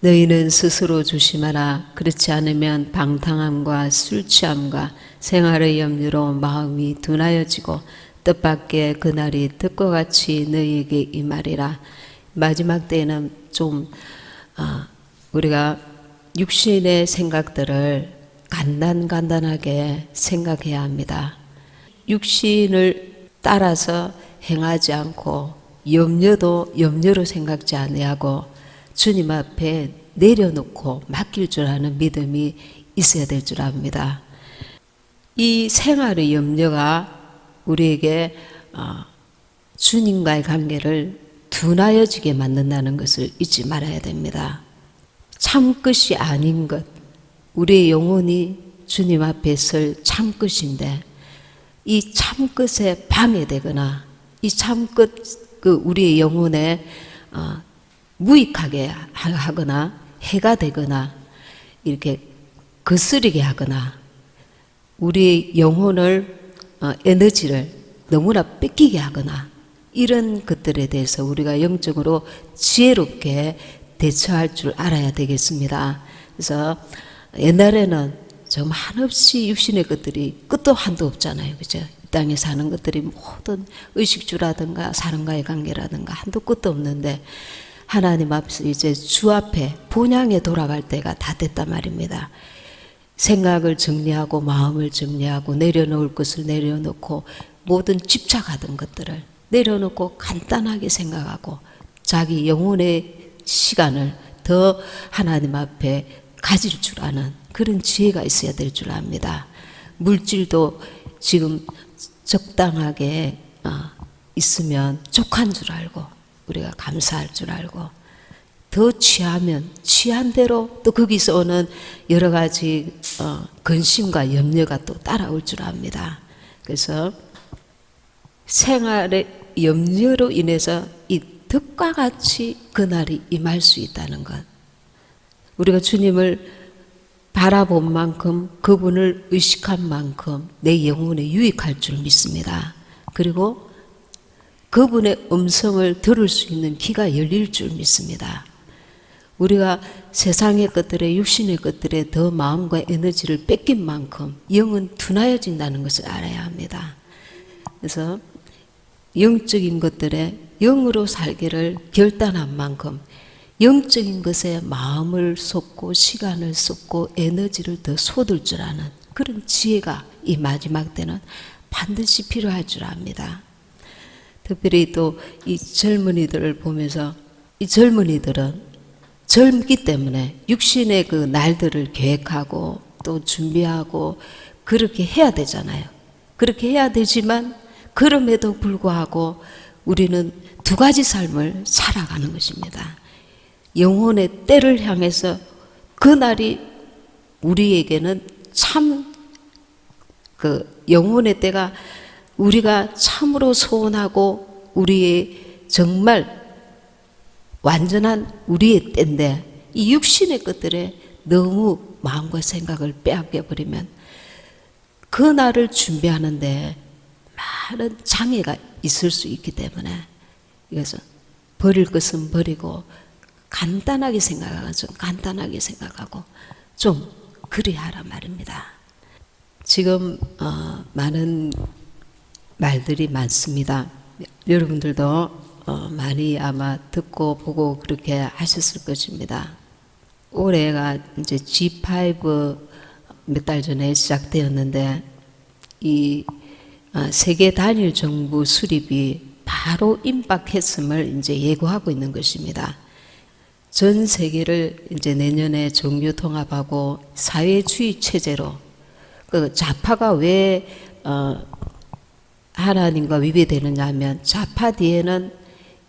너희는 스스로 조심하라. 그렇지 않으면 방탕함과 술취함과 생활의 염려로 마음이 둔하여지고 뜻밖의 그날이 뜻과 같이 너희에게 임하리라. 마지막 때에는 좀 우리가 육신의 생각들을 간단하게 생각해야 합니다. 육신을 따라서 행하지 않고 염려도 염려로 생각지 아니하고 주님 앞에 내려놓고 맡길 줄 아는 믿음이 있어야 될 줄 압니다. 이 생활의 염려가 우리에게 주님과의 관계를 둔하여지게 만든다는 것을 잊지 말아야 됩니다. 참끝이 아닌 것, 우리의 영혼이 주님 앞에 설 참끝인데 이 참끝에 방해되거나 이 참끝 우리의 영혼에 무익하게 하거나 해가 되거나 이렇게 거스르게 하거나 우리의 영혼을 에너지를 너무나 뺏기게 하거나 이런 것들에 대해서 우리가 영적으로 지혜롭게 대처할 줄 알아야 되겠습니다. 그래서 옛날에는 좀 한없이 육신의 것들이 끝도 한도 없잖아요. 그죠? 이 땅에 사는 것들이 모든 의식주라든가 사람과의 관계라든가 한도 끝도 없는데 하나님 앞에서 이제 주 앞에 본향에 돌아갈 때가 다 됐단 말입니다. 생각을 정리하고 마음을 정리하고 내려놓을 것을 내려놓고 모든 집착하던 것들을 내려놓고 간단하게 생각하고 자기 영혼의 시간을 더 하나님 앞에 가질 줄 아는 그런 지혜가 있어야 될 줄 압니다. 물질도 지금 적당하게 있으면 족한 줄 알고 우리가 감사할 줄 알고 더 취하면 취한 대로 또 거기서 오는 여러 가지 근심과 염려가 또 따라올 줄 압니다. 그래서 생활의 염려로 인해서 이 득과 같이 그날이 임할 수 있다는 것, 우리가 주님을 바라본 만큼 그분을 의식한 만큼 내 영혼에 유익할 줄 믿습니다. 그리고 그분의 음성을 들을 수 있는 귀가 열릴 줄 믿습니다. 우리가 세상의 것들에 육신의 것들에 더 마음과 에너지를 뺏긴 만큼 영은 둔하여진다는 것을 알아야 합니다. 그래서 영적인 것들에 영으로 살기를 결단한 만큼 영적인 것에 마음을 쏟고 시간을 쏟고 에너지를 더 쏟을 줄 아는 그런 지혜가 이 마지막 때는 반드시 필요할 줄 압니다. 특별히 또 이 젊은이들을 보면서 이 젊은이들은 젊기 때문에 육신의 그 날들을 계획하고 또 준비하고 그렇게 해야 되잖아요. 그렇게 해야 되지만 그럼에도 불구하고 우리는 두 가지 삶을 살아가는 것입니다. 영혼의 때를 향해서 그날이 우리에게는 참 그 영혼의 때가 우리가 참으로 소원하고 우리의 정말 완전한 우리의 때인데 이 육신의 것들에 너무 마음과 생각을 빼앗겨 버리면 그 날을 준비하는데 많은 장애가 있을 수 있기 때문에 이것은 버릴 것은 버리고 간단하게 생각하고 좀 간단하게 생각하고 좀 그래야 하란 말입니다. 지금 많은 말들이 많습니다. 여러분들도 많이 아마 듣고 보고 그렇게 하셨을 것입니다. 올해가 이제 G5 몇 달 전에 시작되었는데 이 세계 단일 정부 수립이 바로 임박했음을 이제 예고하고 있는 것입니다. 전 세계를 이제 내년에 종교 통합하고 사회주의 체제로 그 좌파가 왜 하나님과 위배되느냐 하면 좌파 뒤에는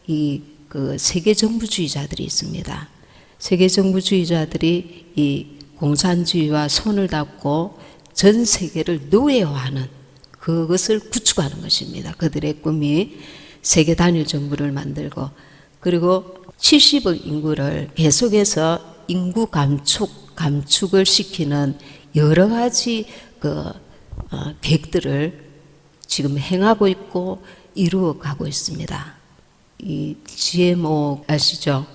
이 그 세계 정부주의자들이 있습니다. 세계 정부주의자들이 이 공산주의와 손을 잡고 전 세계를 노예화하는 그것을 구축하는 것입니다. 그들의 꿈이 세계 단일 정부를 만들고 그리고 70억 인구를 계속해서 인구 감축을 시키는 여러 가지 계획들을 지금 행하고 있고 이루어가고 있습니다. 이 GMO 아시죠?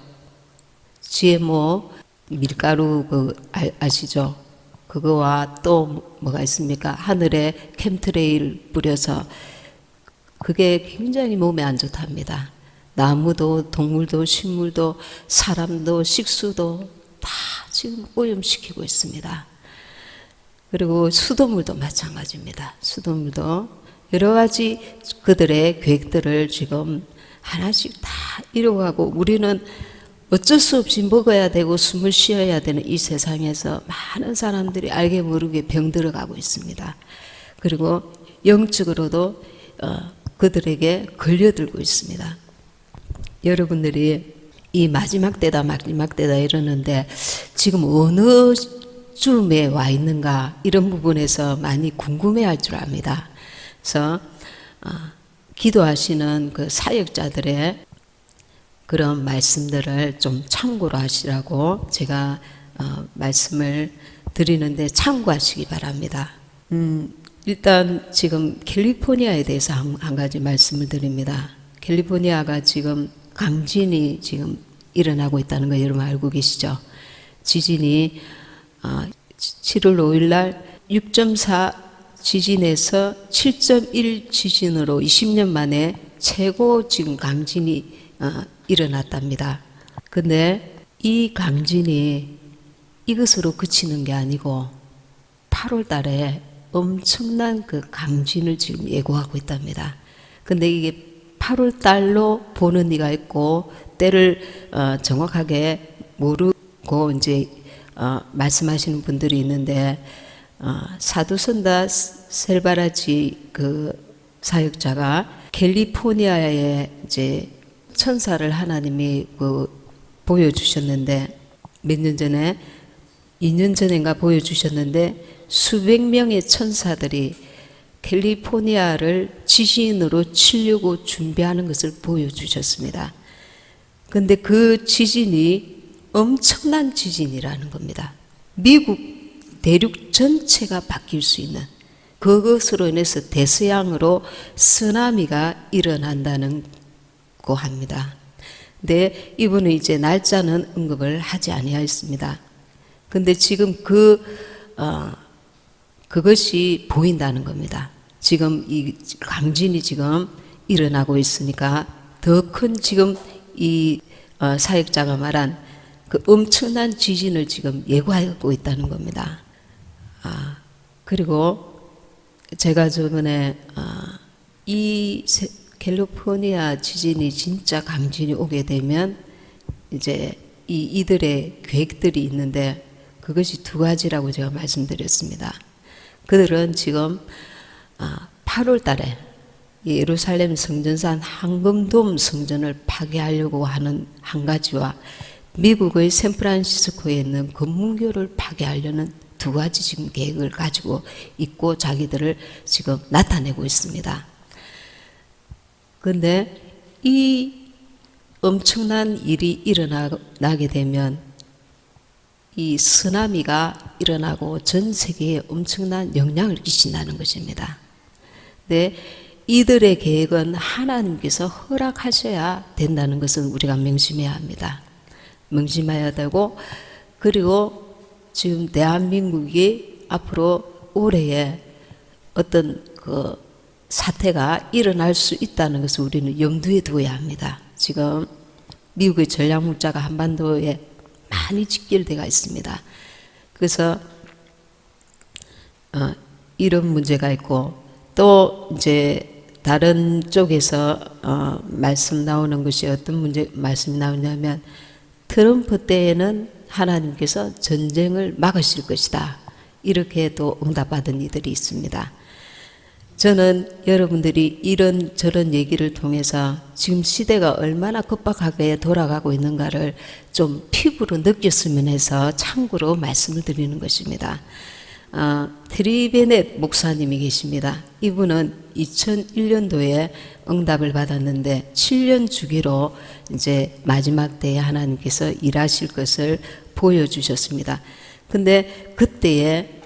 GMO 밀가루 아시죠? 그거와 또 뭐가 있습니까? 하늘에 캠트레일 뿌려서 그게 굉장히 몸에 안 좋답니다. 나무도 동물도 식물도 사람도 식수도 다 지금 오염시키고 있습니다. 그리고 수돗물도 마찬가지입니다. 수돗물도 여러 가지 그들의 계획들을 지금 하나씩 다 이뤄가고 우리는 어쩔 수 없이 먹어야 되고 숨을 쉬어야 되는 이 세상에서 많은 사람들이 알게 모르게 병들어가고 있습니다. 그리고 영적으로도 그들에게 걸려들고 있습니다. 여러분들이 이 마지막 때다 이러는데 지금 어느 쯤에 와 있는가 이런 부분에서 많이 궁금해할 줄 압니다. 그래서 기도하시는 그 사역자들의 그런 말씀들을 좀 참고로 하시라고 제가 말씀을 드리는데 참고하시기 바랍니다. 일단 지금 캘리포니아에 대해서 한 가지 말씀을 드립니다. 캘리포니아가 지금 강진이 지금 일어나고 있다는 거 여러분 알고 계시죠? 지진이 7월 5일 날 6.4 지진에서 7.1 지진으로 20년 만에 최고 지금 강진이 일어났답니다. 근데 이 강진이 이것으로 그치는 게 아니고 8월 달에 엄청난 그 강진을 지금 예고하고 있답니다. 근데 이게 8월 달로 보는 이가 있고 때를 정확하게 모르고 이제 말씀하시는 분들이 있는데 사두선다 셀바라지 그 사역자가 캘리포니아에 이제 천사를 하나님이 보여주셨는데 몇 년 전에 2년 전인가 보여주셨는데 수백 명의 천사들이 캘리포니아를 지진으로 치려고 준비하는 것을 보여주셨습니다. 근데 그 지진이 엄청난 지진이라는 겁니다. 미국 대륙 전체가 바뀔 수 있는 그것으로 인해서 대서양으로 쓰나미가 일어난다는 거 합니다. 근데 이분은 이제 날짜는 언급을 하지 아니하였습니다. 근데 지금 그것이 보인다는 겁니다. 지금 이 강진이 지금 일어나고 있으니까 더 큰 지금 이 사역자가 말한 그 엄청난 지진을 지금 예고하고 있다는 겁니다. 그리고 제가 저번에 이 캘리포니아 지진이 진짜 강진이 오게 되면 이제 이들의 계획들이 있는데 그것이 두 가지라고 제가 말씀드렸습니다. 그들은 지금 8월 달에 예루살렘 성전산 황금돔 성전을 파괴하려고 하는 한 가지와 미국의 샌프란시스코에 있는 검문교를 파괴하려는 두 가지 지금 계획을 가지고 있고 자기들을 지금 나타내고 있습니다. 그런데 이 엄청난 일이 일어나게 되면 이 쓰나미가 일어나고 전 세계에 엄청난 영향을 끼친다는 것입니다. 근데 이들의 계획은 하나님께서 허락하셔야 된다는 것은 우리가 명심해야 합니다. 명심해야 되고 그리고 지금 대한민국이 앞으로 올해에 어떤 그 사태가 일어날 수 있다는 것을 우리는 염두에 두어야 합니다. 지금 미국의 전략물자가 한반도에 많이 집결되어 있습니다. 그래서 이런 문제가 있고 또 이제 다른 쪽에서 말씀 나오는 것이 어떤 말씀이 나오냐면 트럼프 때에는 하나님께서 전쟁을 막으실 것이다. 이렇게 또 응답받은 이들이 있습니다. 저는 여러분들이 이런 저런 얘기를 통해서 지금 시대가 얼마나 급박하게 돌아가고 있는가를 좀 피부로 느꼈으면 해서 참고로 말씀을 드리는 것입니다. 테리 베넷 목사님이 계십니다. 이분은 2001년도에 응답을 받았는데 7년 주기로 이제 마지막 때에 하나님께서 일하실 것을 보여주셨습니다. 근데 그때에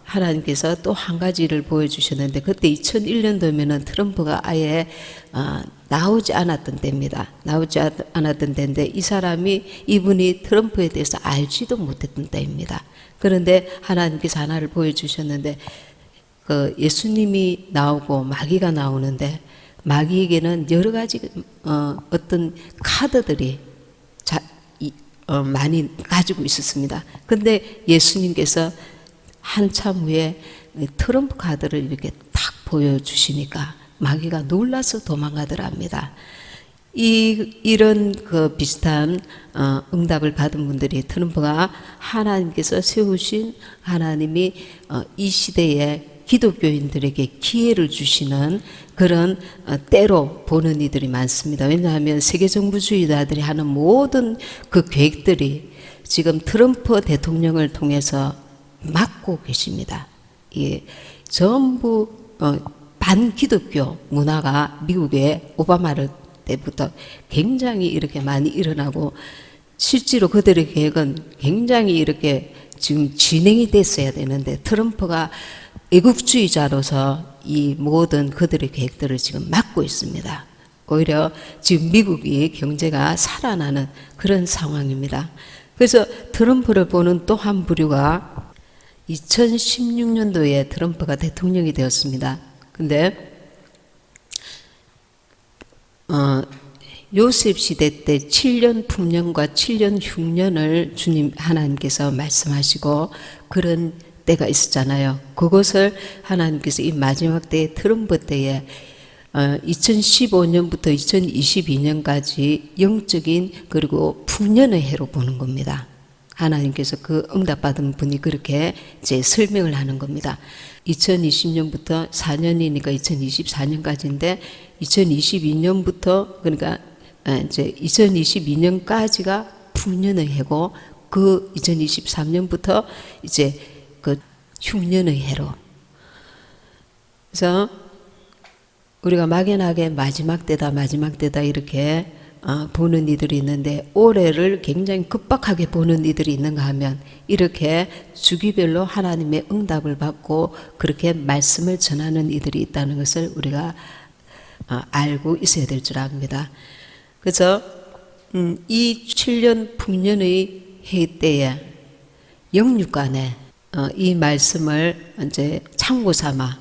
하나님께서 또 한 가지를 보여주셨는데, 그때 2001년도면은 트럼프가 아예 나오지 않았던 때입니다. 나오지 않았던 때인데, 이분이 트럼프에 대해서 알지도 못했던 때입니다. 그런데 하나님께서 하나를 보여주셨는데, 그 예수님이 나오고 마귀가 나오는데, 마귀에게는 여러 가지 어떤 카드들이 많이 가지고 있었습니다. 근데 예수님께서 한참 후에 트럼프 카드를 이렇게 딱 보여주시니까 마귀가 놀라서 도망가더랍니다. 이런 그 비슷한 응답을 받은 분들이, 트럼프가 하나님께서 세우신, 하나님이 이 시대에 기독교인들에게 기회를 주시는 그런 때로 보는 이들이 많습니다. 왜냐하면 세계정부주의자들이 하는 모든 그 계획들이 지금 트럼프 대통령을 통해서 막고 계십니다. 예, 전부 반기독교 문화가 미국의 오바마를 때부터 굉장히 이렇게 많이 일어나고, 실제로 그들의 계획은 굉장히 이렇게 지금 진행이 됐어야 되는데, 트럼프가 애국주의자로서 이 모든 그들의 계획들을 지금 막고 있습니다. 오히려 지금 미국이 경제가 살아나는 그런 상황입니다. 그래서 트럼프를 보는 또 한 부류가 2016년도에 트럼프가 대통령이 되었습니다. 근데 요셉 시대 때 7년 풍년과 7년 흉년을 주님 하나님께서 말씀하시고 그런 때가 있었잖아요. 그것을 하나님께서 이 마지막 때의 트럼프 때에 2015년부터 2022년까지 영적인 그리고 풍년의 해로 보는 겁니다. 하나님께서 그 응답받은 분이 그렇게 이제 설명을 하는 겁니다. 2020년부터 4년이니까 2024년까지인데, 2022년부터 그러니까 이제 2022년까지가 풍년의 해고, 그 2023년부터 이제 그 흉년의 해로. 그래서 우리가 막연하게 마지막 때다 이렇게 보는 이들이 있는데, 올해를 굉장히 급박하게 보는 이들이 있는가 하면, 이렇게 주기별로 하나님의 응답을 받고 그렇게 말씀을 전하는 이들이 있다는 것을 우리가 알고 있어야 될 줄 압니다. 그래서 이 7년 풍년의 해 때에 영육간에 이 말씀을 이제 참고 삼아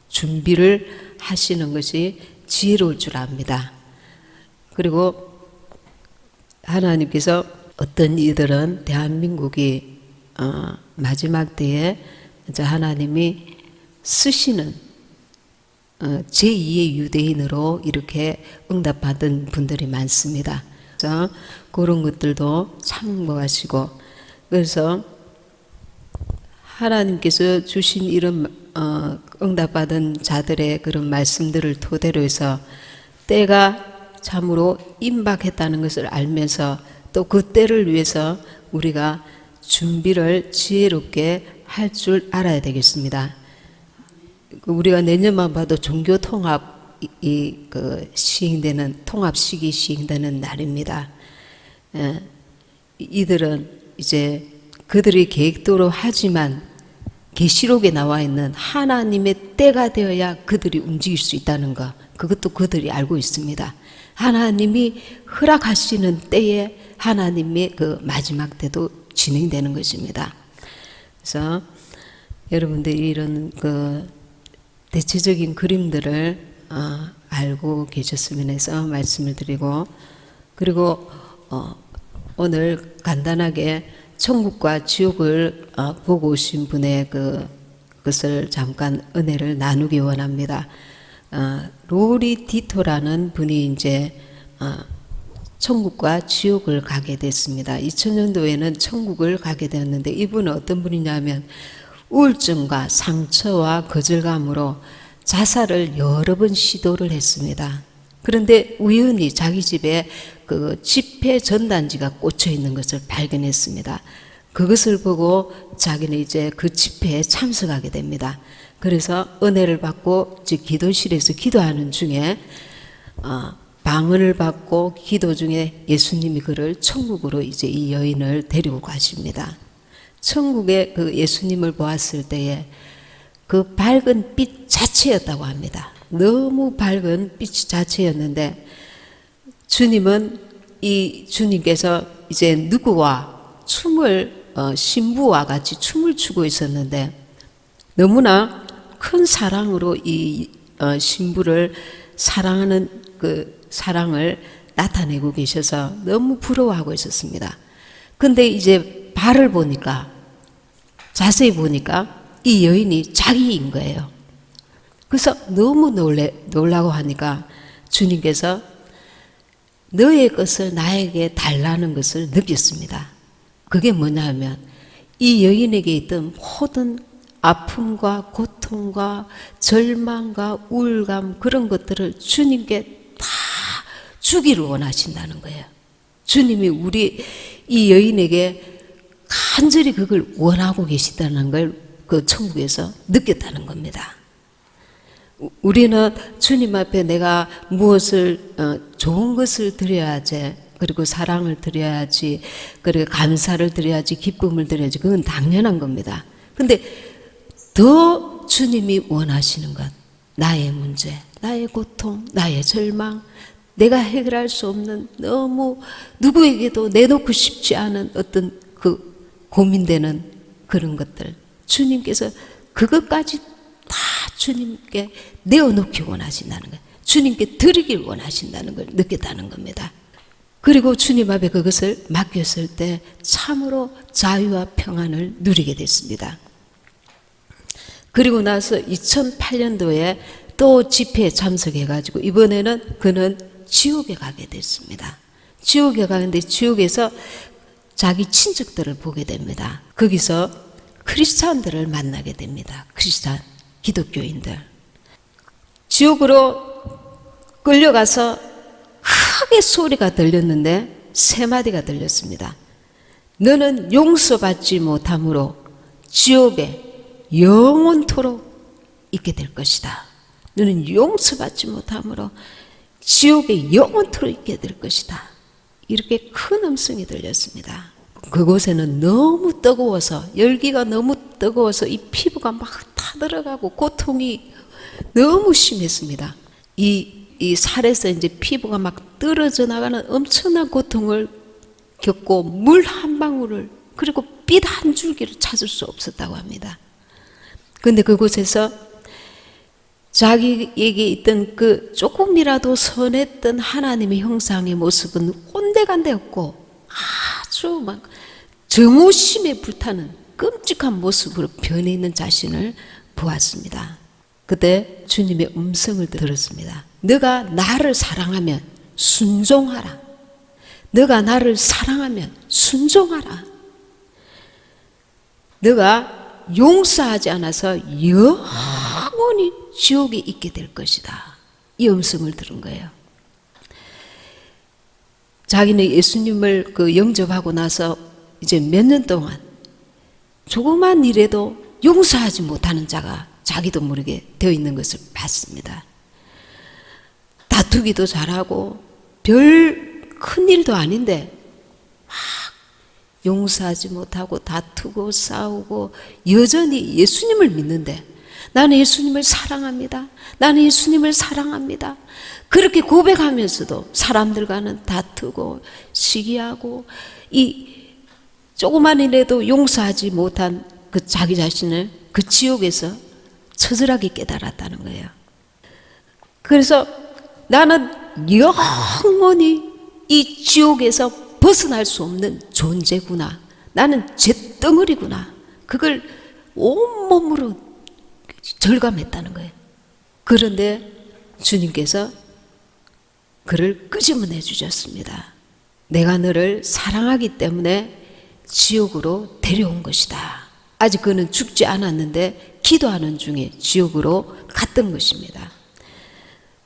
준비를 하시는 것이 지혜로울 줄 압니다. 그리고 하나님께서 어떤 이들은 대한민국이 마지막 때에 이제 하나님이 쓰시는 제2의 유대인으로 이렇게 응답받은 분들이 많습니다. 그래서 그런 것들도 참고하시고, 그래서 하나님께서 주신 이런 응답받은 자들의 그런 말씀들을 토대로 해서 때가 참으로 임박했다는 것을 알면서, 또 그 때를 위해서 우리가 준비를 지혜롭게 할 줄 알아야 되겠습니다. 우리가 내년만 봐도 종교 통합이 시행되는, 통합식이 시행되는 날입니다. 이들은 이제 그들의 계획대로 하지만 계시록에 나와 있는 하나님의 때가 되어야 그들이 움직일 수 있다는 것, 그것도 그들이 알고 있습니다. 하나님이 허락하시는 때에 하나님의 그 마지막 때도 진행되는 것입니다. 그래서 여러분들이 이런 그 대체적인 그림들을 알고 계셨으면 해서 말씀을 드리고, 그리고 오늘 간단하게 천국과 지옥을 보고 오신 분의 그것을 잠깐 은혜를 나누기 원합니다. 로리 디토라는 분이 이제 천국과 지옥을 가게 됐습니다. 2000년도에는 천국을 가게 되었는데, 이분은 어떤 분이냐면 우울증과 상처와 거절감으로 자살을 여러 번 시도를 했습니다. 그런데 우연히 자기 집에 그 집회 전단지가 꽂혀 있는 것을 발견했습니다. 그것을 보고 자기는 이제 그 집회에 참석하게 됩니다. 그래서 은혜를 받고 기도실에서 기도하는 중에 방언을 받고 기도 중에 예수님이 그를 천국으로 이제 이 여인을 데리고 가십니다. 천국에 그 예수님을 보았을 때에 그 밝은 빛 자체였다고 합니다. 너무 밝은 빛 자체였는데 주님은 이 주님께서 이제 누구와 춤을 신부와 같이 춤을 추고 있었는데 너무나 큰 사랑으로 이 신부를 사랑하는 그 사랑을 나타내고 계셔서 너무 부러워하고 있었습니다. 근데 이제 발을 보니까 자세히 보니까 이 여인이 자기인 거예요. 그래서 너무 놀라고 하니까 주님께서 너의 것을 나에게 달라는 것을 느꼈습니다. 그게 뭐냐 하면 이 여인에게 있던 모든 아픔과 고통과 절망과 우울감 그런 것들을 주님께 다 주기를 원하신다는 거예요. 주님이 우리 이 여인에게 간절히 그걸 원하고 계시다는 걸 그 천국에서 느꼈다는 겁니다. 우리는 주님 앞에 내가 무엇을 좋은 것을 드려야지, 그리고 사랑을 드려야지, 그리고 감사를 드려야지, 기쁨을 드려야지, 그건 당연한 겁니다. 근데 더 주님이 원하시는 것, 나의 문제, 나의 고통, 나의 절망, 내가 해결할 수 없는 너무 누구에게도 내놓고 싶지 않은 어떤 그 고민되는 그런 것들, 주님께서 그것까지 다 주님께 내어놓기 원하신다는 거예요. 주님께 드리길 원하신다는 걸 느꼈다는 겁니다. 그리고 주님 앞에 그것을 맡겼을 때 참으로 자유와 평안을 누리게 됐습니다. 그리고 나서 2008년도에 또 집회에 참석해가지고 이번에는 그는 지옥에 가게 됐습니다. 지옥에 가는데 지옥에서 자기 친척들을 보게 됩니다. 거기서 크리스찬들을 만나게 됩니다. 크리스찬 기독교인들. 지옥으로 끌려가서 크게 소리가 들렸는데 세 마디가 들렸습니다. 너는 용서받지 못함으로 지옥에 영원토록 있게 될 것이다. 너는 용서받지 못함으로 지옥에 영원토록 있게 될 것이다. 이렇게 큰 음성이 들렸습니다. 그곳에는 너무 뜨거워서, 열기가 너무 뜨거워서 이 피부가 막 타들어가고 고통이 너무 심했습니다. 이 살에서 이제 피부가 막 떨어져 나가는 엄청난 고통을 겪고 물 한 방울을, 그리고 빛 한 줄기를 찾을 수 없었다고 합니다. 그런데 그곳에서 자기에게 있던 그 조금이라도 선했던 하나님의 형상의 모습은 온데간데 없고 아주 막 정오심에 불타는 끔찍한 모습으로 변해 있는 자신을 보았습니다. 그때 주님의 음성을 들었습니다. 너가 나를 사랑하면 순종하라. 너가 나를 사랑하면 순종하라. 너가 용서하지 않아서 영원히 지옥에 있게 될 것이다. 이 음성을 들은 거예요. 자기는 예수님을 영접하고 나서 이제 몇 년 동안 조그만 일에도 용서하지 못하는 자가 자기도 모르게 되어 있는 것을 봤습니다. 다투기도 잘하고 별 큰 일도 아닌데 막 용서하지 못하고 다투고 싸우고 여전히 예수님을 믿는데 나는 예수님을 사랑합니다. 나는 예수님을 사랑합니다. 그렇게 고백하면서도 사람들과는 다투고 시기하고 이 조그만 일에도 용서하지 못한 그 자기 자신을 그 지옥에서 처절하게 깨달았다는 거예요. 그래서 나는 영원히 이 지옥에서 벗어날 수 없는 존재구나. 나는 잿덩어리구나. 그걸 온몸으로 절감했다는 거예요. 그런데 주님께서 그를 끄집어내 주셨습니다. 내가 너를 사랑하기 때문에 지옥으로 데려온 것이다. 아직 그는 죽지 않았는데 기도하는 중에 지옥으로 갔던 것입니다.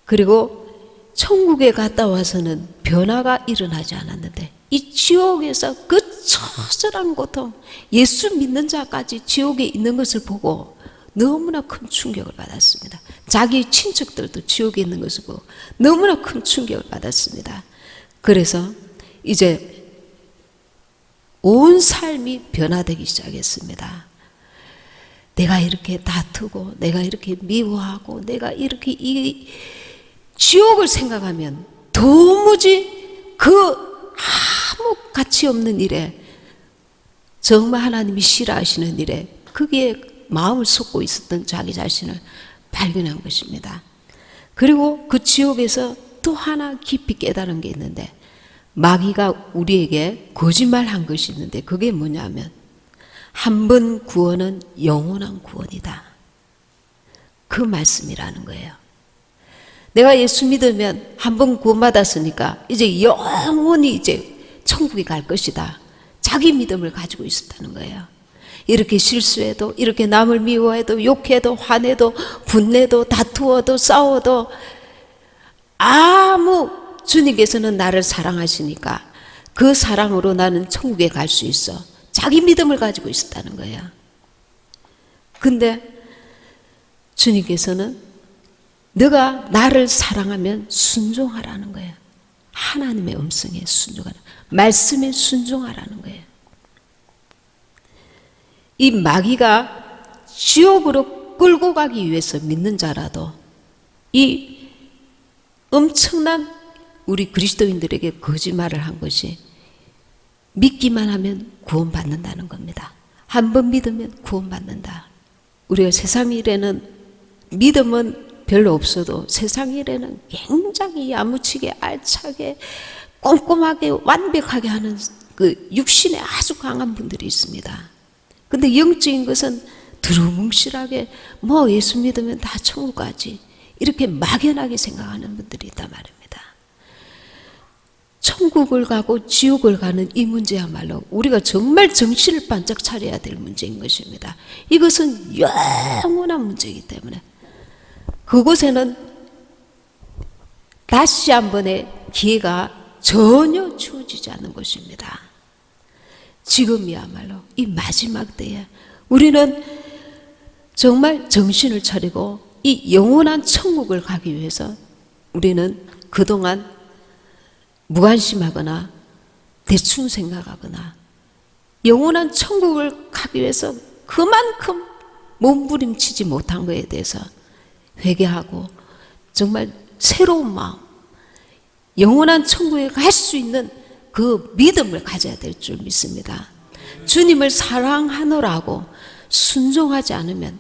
그리고 천국에 갔다 와서는 변화가 일어나지 않았는데 이 지옥에서 그 처절한 고통, 예수 믿는 자까지 지옥에 있는 것을 보고 너무나 큰 충격을 받았습니다. 자기 친척들도 지옥에 있는 것을 보고 너무나 큰 충격을 받았습니다. 그래서 이제 온 삶이 변화되기 시작했습니다. 내가 이렇게 다투고 내가 이렇게 미워하고 내가 이렇게 이 지옥을 생각하면 도무지 그 아무 가치 없는 일에, 정말 하나님이 싫어하시는 일에 거기에 마음을 쏟고 있었던 자기 자신을 발견한 것입니다. 그리고 그 지옥에서 또 하나 깊이 깨달은 게 있는데, 마귀가 우리에게 거짓말한 것이 있는데 그게 뭐냐면 한 번 구원은 영원한 구원이다. 그 말씀이라는 거예요. 내가 예수 믿으면 한 번 구원받았으니까 이제 영원히 이제 천국에 갈 것이다. 자기 믿음을 가지고 있었다는 거예요. 이렇게 실수해도, 이렇게 남을 미워해도, 욕해도, 화내도, 분내도, 다투어도, 싸워도 아무, 주님께서는 나를 사랑하시니까 그 사랑으로 나는 천국에 갈 수 있어. 자기 믿음을 가지고 있었다는 거예요. 근데 주님께서는 너가 나를 사랑하면 순종하라는 거예요. 하나님의 음성에 순종하라, 말씀에 순종하라는 거예요. 이 마귀가 지옥으로 끌고 가기 위해서 믿는 자라도 이 엄청난 우리 그리스도인들에게 거짓말을 한 것이, 믿기만 하면 구원받는다는 겁니다. 한 번 믿으면 구원받는다. 우리가 세상 일에는 믿음은 별로 없어도 세상 일에는 굉장히 야무치게 알차게 꼼꼼하게 완벽하게 하는 그 육신에 아주 강한 분들이 있습니다. 근데 영적인 것은 두루뭉실하게 뭐 예수 믿으면 다 천국 가지, 이렇게 막연하게 생각하는 분들이 있단 말입니다. 천국을 가고 지옥을 가는 이 문제야말로 우리가 정말 정신을 반짝 차려야 될 문제인 것입니다. 이것은 영원한 문제이기 때문에 그곳에는 다시 한 번의 기회가 전혀 주어지지 않는 것입니다. 지금이야말로 이 마지막 때에 우리는 정말 정신을 차리고 이 영원한 천국을 가기 위해서 우리는 그동안 무관심하거나 대충 생각하거나 영원한 천국을 가기 위해서 그만큼 몸부림치지 못한 것에 대해서 회개하고 정말 새로운 마음, 영원한 천국에 갈 수 있는 그 믿음을 가져야 될 줄 믿습니다. 주님을 사랑하노라고 순종하지 않으면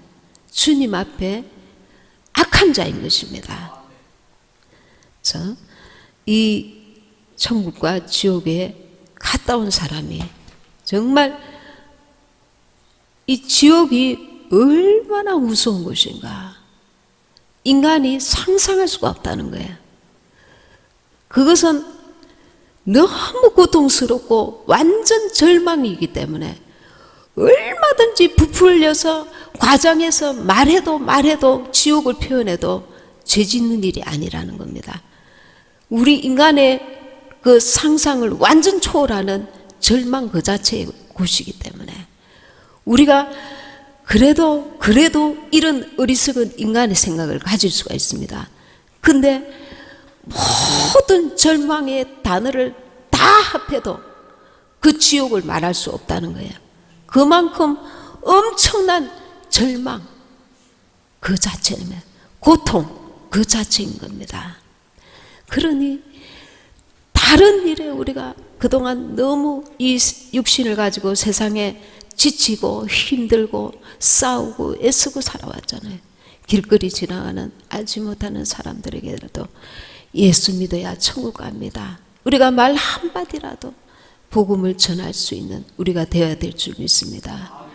주님 앞에 악한 자인 것입니다. 이 천국과 지옥에 갔다 온 사람이 정말 이 지옥이 얼마나 무서운 것인가 인간이 상상할 수가 없다는 거예요. 그것은 너무 고통스럽고 완전 절망이기 때문에 얼마든지 부풀려서 과장해서 말해도 지옥을 표현해도 죄 짓는 일이 아니라는 겁니다. 우리 인간의 그 상상을 완전 초월하는 절망 그 자체의 곳이기 때문에 우리가 그래도 이런 어리석은 인간의 생각을 가질 수가 있습니다. 근데 모든 절망의 단어를 다 합해도 그 지옥을 말할 수 없다는 거예요. 그만큼 엄청난 절망 그 자체는 고통 그 자체인 겁니다. 그러니 다른 일에 우리가 그동안 너무 이 육신을 가지고 세상에 지치고 힘들고 싸우고 애쓰고 살아왔잖아요. 길거리 지나가는 알지 못하는 사람들에게라도 예수 믿어야 천국 갑니다. 우리가 말 한마디라도 복음을 전할 수 있는 우리가 되어야 될 줄 믿습니다.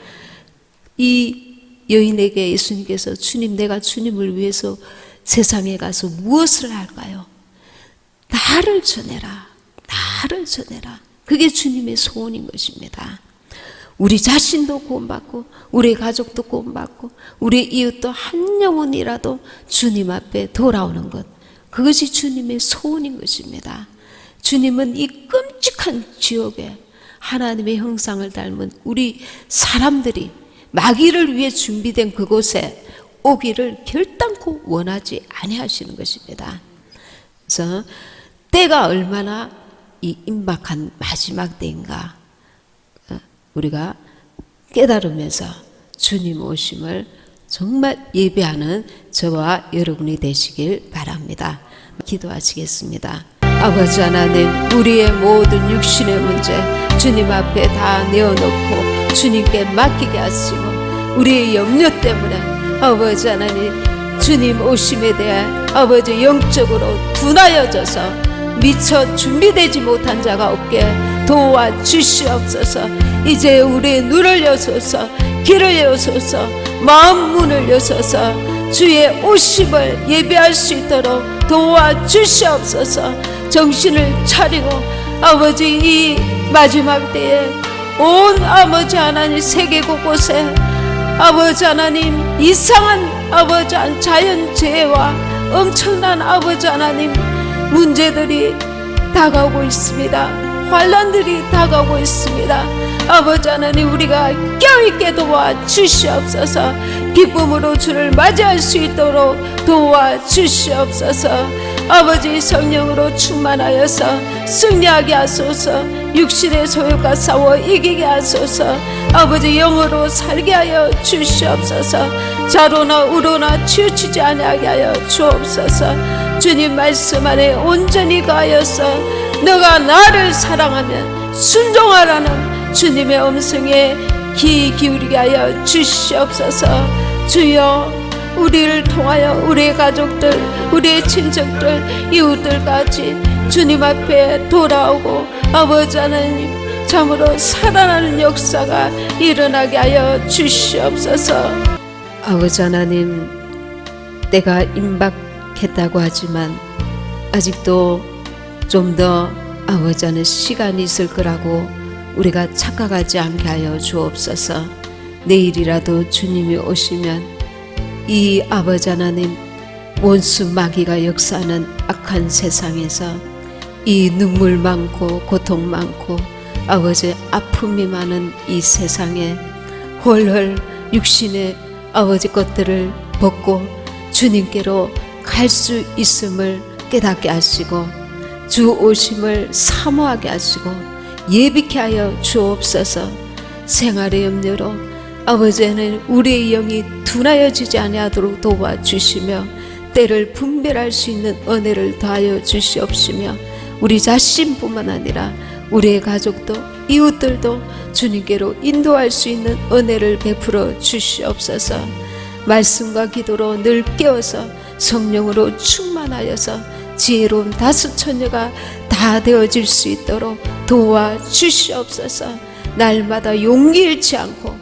이 여인에게 예수님께서 주님, 내가 주님을 위해서 세상에 가서 무엇을 할까요? 나를 전해라. 나를 전해라. 그게 주님의 소원인 것입니다. 우리 자신도 구원받고 우리 가족도 구원받고 우리 이웃도 한 영혼이라도 주님 앞에 돌아오는 것, 그것이 주님의 소원인 것입니다. 주님은 이 끔찍한 지옥에 하나님의 형상을 닮은 우리 사람들이 마귀를 위해 준비된 그곳에 오기를 결단코 원하지 아니하시는 것입니다. 그래서 때가 얼마나 이 임박한 마지막 때인가, 우리가 깨달으면서 주님 오심을 정말 예배하는 저와 여러분이 되시길 바랍니다. 기도하시겠습니다. 아버지 하나님, 우리의 모든 육신의 문제 주님 앞에 다 내어놓고 주님께 맡기게 하시고, 우리의 염려 때문에 아버지 하나님 주님 오심에 대해 아버지 영적으로 둔하여져서 미처 준비되지 못한 자가 없게 도와주시옵소서. 이제 우리의 눈을 여소서, 귀를 여소서, 마음 문을 여소서 주의 오심을 예배할 수 있도록 도와주시옵소서. 정신을 차리고 아버지 이 마지막 때에 온 아버지 하나님 세계 곳곳에 아버지 하나님 이상한 아버지 자연재해와 엄청난 아버지 하나님 문제들이 다가오고 있습니다. 환란들이 다가오고 있습니다. 아버지 하나님, 우리가 껴있게 도와주시옵소서. 기쁨으로 주를 맞이할 수 있도록 도와주시옵소서. 아버지 성령으로 충만하여서 승리하게 하소서. 육신의 소욕과 싸워 이기게 하소서. 아버지 영으로 살게 하여 주시옵소서. 좌로나 우로나 치우치지 아니하게 하여 주옵소서. 주님 말씀 안에 온전히 가하여서 너가 나를 사랑하면 순종하라는 주님의 음성에 귀 기울이게 하여 주시옵소서. 주여, 우리를 통하여 우리의 가족들, 우리의 친척들, 이웃들까지 주님 앞에 돌아오고 아버지 하나님 참으로 살아나는 역사가 일어나게 하여 주시옵소서. 아버지 하나님, 때가 임박했다고 하지만 아직도 좀 더 아버지 하나님 시간이 있을 거라고 우리가 착각하지 않게 하여 주옵소서. 내일이라도 주님이 오시면 이 아버지 하나님 원수 마귀가 역사하는 악한 세상에서 이 눈물 많고 고통 많고 아버지 아픔이 많은 이 세상에 헐헐 육신의 아버지 것들을 벗고 주님께로 갈 수 있음을 깨닫게 하시고 주 오심을 사모하게 하시고 예비케 하여 주옵소서. 생활의 염려로 아버지는 우리의 영이 둔하여지지 아니하도록 도와주시며 때를 분별할 수 있는 은혜를 더하여 주시옵시며 우리 자신뿐만 아니라 우리의 가족도 이웃들도 주님께로 인도할 수 있는 은혜를 베풀어 주시옵소서. 말씀과 기도로 늘 깨어서 성령으로 충만하여서 지혜로운 다수처녀가 다 되어질 수 있도록 도와주시옵소서. 날마다 용기 잃지 않고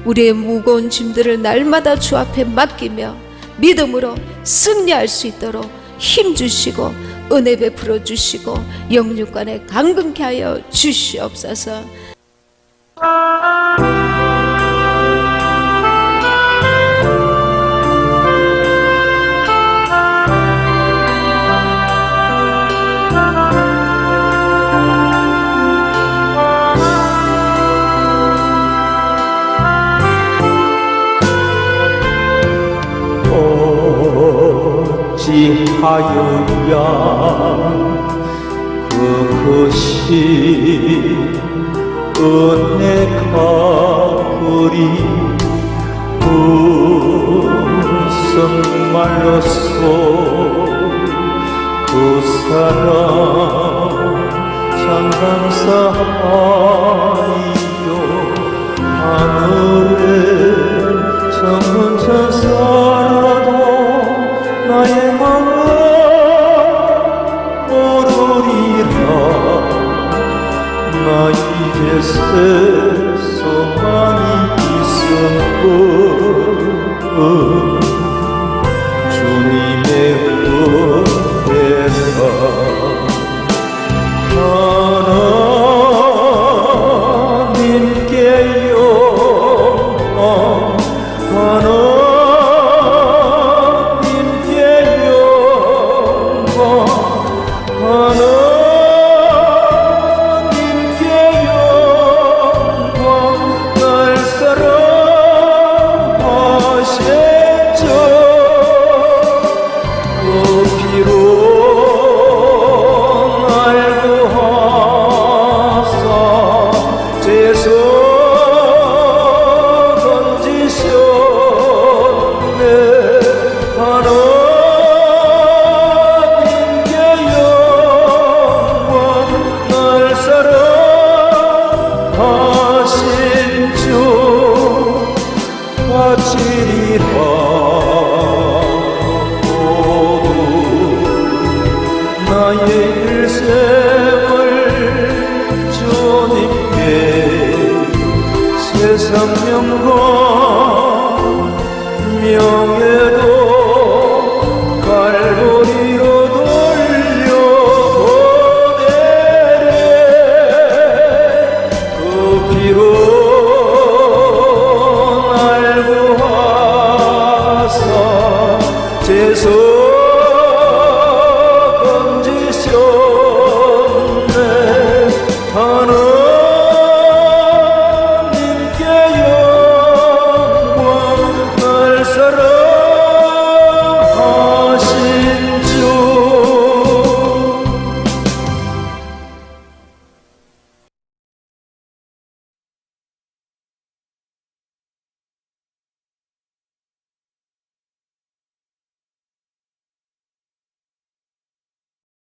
우리의 무거운 짐들을 날마다 주 앞에 맡기며 믿음으로 승리할 수 있도록 힘주시고 은혜 베풀어 주시고 영육간에 강건케 하여 주시옵소서. 어찌하여야 그것이 은혜가 그리 정말로서 그 사랑 참 감사하리요. 하늘에 정은 천사라도 나의 마음 모르리라. 나 이제 소망이 있었고 주님의 은혜가 하나님께요 날 사랑하신 주 생명과 명